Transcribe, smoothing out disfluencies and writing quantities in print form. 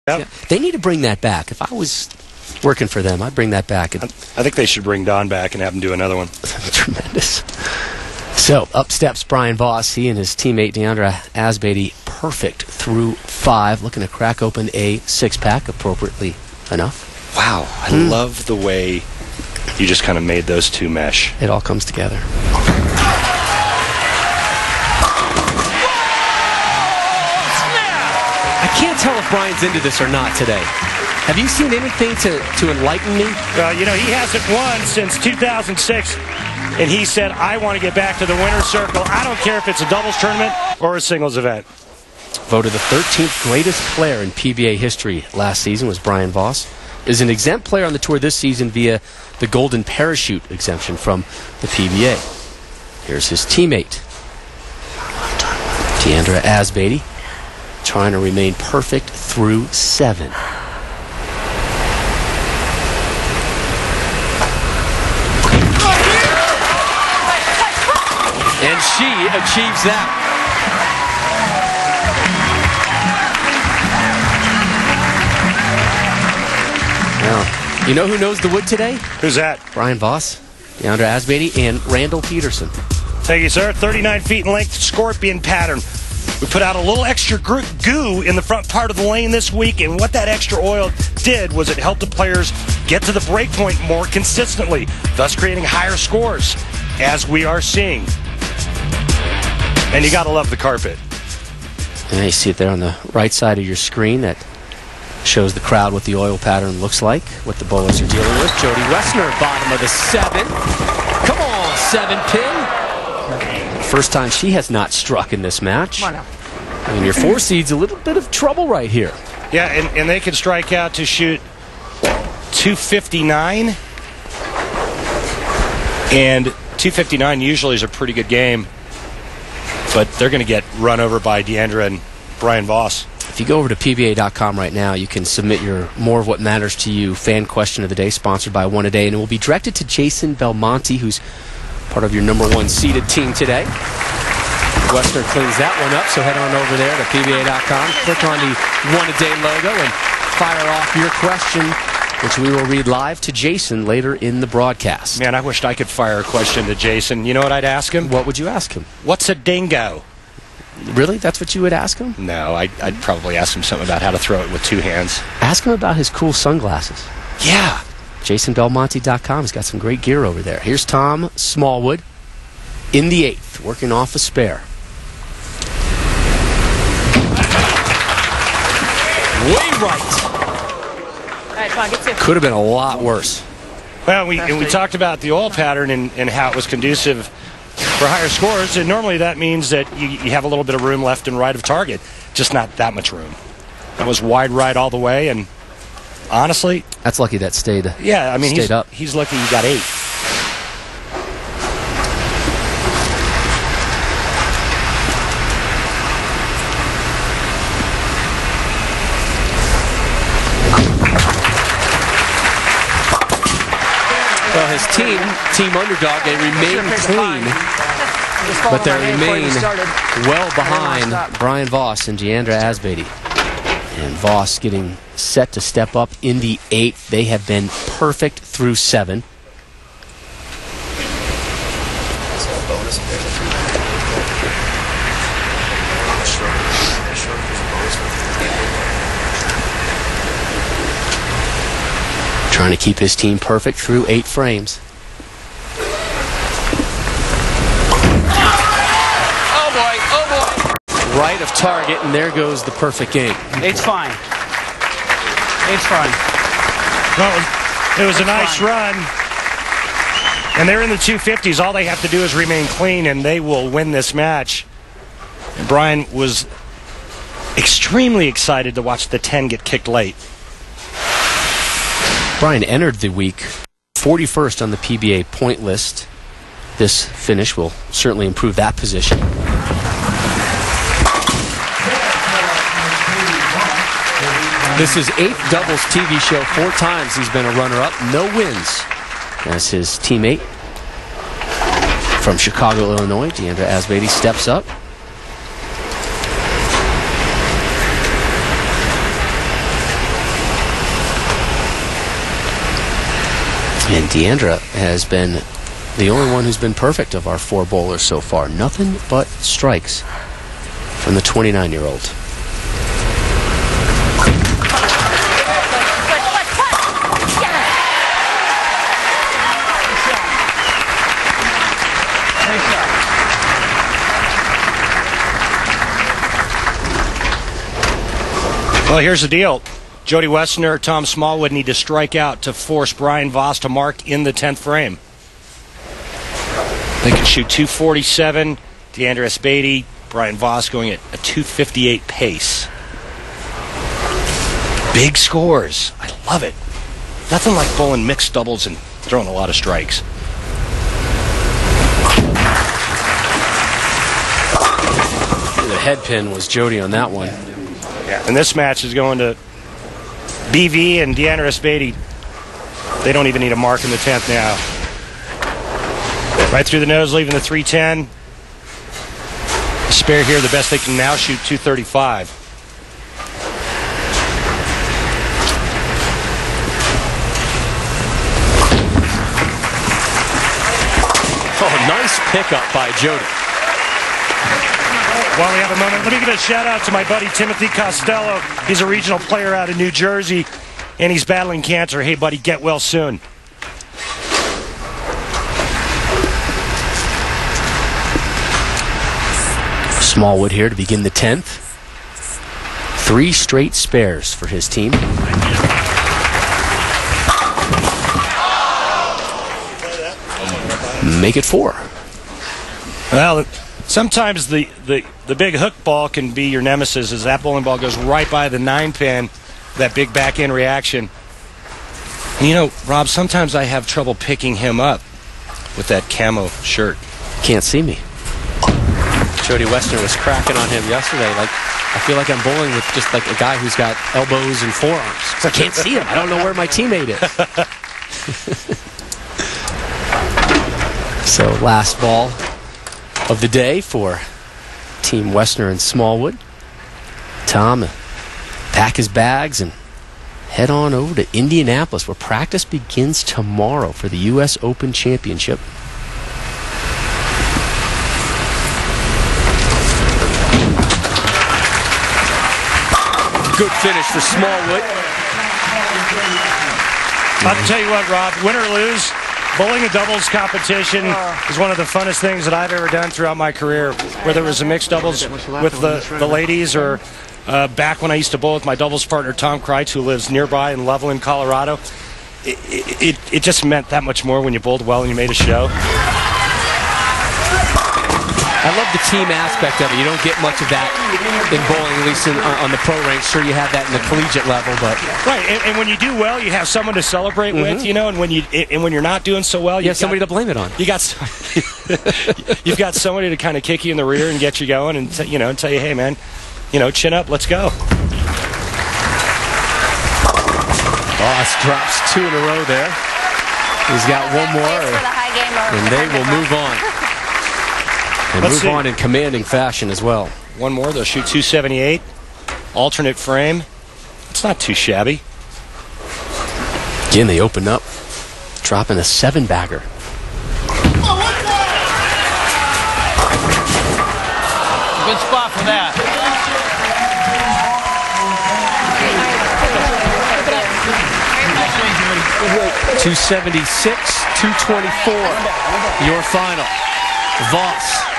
Yep. Yeah, they need to bring that back. If I was working for them, I'd bring that back. I think they should bring Don back and have him do another one. Tremendous. So, up steps Brian Voss. He and his teammate Deandra Asbaty perfect through 5, looking to crack open a 6-pack appropriately enough. Wow, I love the way you just kind of made those two mesh. It all comes together. I can't tell if Brian's into this or not today. Have you seen anything to enlighten me? He hasn't won since 2006, and he said, I want to get back to the winner's circle. I don't care if it's a doubles tournament or a singles event. Voted the 13th greatest player in PBA history last season was Brian Voss. Is an exempt player on the tour this season via the Golden Parachute exemption from the PBA. Here's his teammate, Deandra Asbaty, trying to remain perfect through 7. And she achieves that. Now, you know who knows the wood today? Who's that? Brian Voss, Deandra Asbaty, and Randall Peterson. Thank you, sir. 39 feet in length, scorpion pattern. We put out a little extra goo in the front part of the lane this week, and what that extra oil did was it helped the players get to the break point more consistently, thus creating higher scores, as we are seeing. And you got to love the carpet. And you see it there on the right side of your screen. That shows the crowd what the oil pattern looks like, what the bowlers are dealing with. Jody Wessner, bottom of the 7. Come on, 7-pin. First time she has not struck in this match. Come on now. And your 4 seed's a little bit of trouble right here. Yeah, and they can strike out to shoot 259. And 259 usually is a pretty good game. But they're going to get run over by Deandra and Brian Voss. If you go over to PBA.com right now, you can submit your More of What Matters to You fan question of the day, sponsored by One A Day, and it will be directed to Jason Belmonte, who's part of your #1 seeded team today. Westner cleans that one up, so head on over there to PBA.com, click on the One A Day logo, and fire off your question, which we will read live to Jason later in the broadcast. Man, I wished I could fire a question to Jason. You know what I'd ask him? What would you ask him? What's a dingo? Really? That's what you would ask him? No, I'd probably ask him something about how to throw it with 2 hands. Ask him about his cool sunglasses. Yeah. JasonBelmonte.com. He's got some great gear over there. Here's Tom Smallwood in the 8th, working off a spare. Way right. All right, come on, get 2. Could have been a lot worse. Well, we talked about the oil pattern and how it was conducive for higher scores, and normally that means that you have a little bit of room left and right of target, just not that much room. That was wide right all the way, and honestly, that's lucky that stayed. Yeah, I mean, stayed he's lucky he got 8. Well, his team underdog, they remain clean, but they remain well behind Brian Voss and Deandra Asbaty. And Voss getting set to step up in the 8th. They have been perfect through 7. Trying to keep his team perfect through 8 frames. Oh boy, oh boy. Right of target, and there goes the perfect game. 8's fine. 8's fine. Well, it was a nice run. And they're in the 250s. All they have to do is remain clean, and they will win this match. And Brian was extremely excited to watch the 10 get kicked late. Brian entered the week 41st on the PBA point list. This finish will certainly improve that position. This is 8th doubles TV show. 4 times he's been a runner-up. No wins. As his teammate from Chicago, Illinois, Deandra Asbaty, steps up. And Deandra has been the only one who's been perfect of our 4 bowlers so far. Nothing but strikes from the 29-year-old. Well, here's the deal. Jody Westerner, Tom Smallwood need to strike out to force Brian Voss to mark in the 10th frame. They can shoot 247. Deandra Esbady, Brian Voss going at a 258 pace. Big scores. I love it. Nothing like bowling mixed doubles and throwing a lot of strikes. The head pin was Jody on that one. Yeah. And this match is going to BV and Deandra Esbady. They don't even need a mark in the 10th now. Right through the nose, leaving the 310. The spare here, the best they can now shoot 235. Oh, nice pickup by Jody. While we have a moment, let me give a shout out to my buddy Timothy Costello. He's a regional player out of New Jersey, and he's battling cancer. Hey, buddy, get well soon. Smallwood here to begin the 10th. 3 straight spares for his team. Make it 4. Well, sometimes the big hook ball can be your nemesis, as that bowling ball goes right by the 9 pin, that big back end reaction. And you know, Rob, sometimes I have trouble picking him up with that camo shirt. Can't see me. Jody Westerner was cracking on him yesterday. Like, I feel like I'm bowling with just like a guy who's got elbows and forearms. I can't see him. I don't know where my teammate is. So, last ball of the day for Team Westerner and Smallwood. Tom pack his bags and head on over to Indianapolis, where practice begins tomorrow for the U.S. Open Championship. Good finish for Smallwood. I'll tell you what, Rob, win or lose, bowling a doubles competition is one of the funnest things that I've ever done throughout my career, whether it was a mixed doubles with the ladies or back when I used to bowl with my doubles partner, Tom Kreitz, who lives nearby in Loveland, Colorado. It just meant that much more when you bowled well and you made a show. I love the team aspect of it. You don't get much of that in bowling, at least on the pro ranks. Sure, you have that in the collegiate level, but right. And when you do well, you have someone to celebrate with, you know. And when you're not doing so well, you have somebody to blame it on. You've got somebody to kind of kick you in the rear and get you going, and tell you, hey man, chin up, let's go. Voss drops 2 in a row there. He's got one more, and they will move on. And move on in commanding fashion as well. One more, they'll shoot 278. Alternate frame. It's not too shabby. Again, they open up, dropping a 7-bagger. Good spot for that. 276, 224. Your final. Voss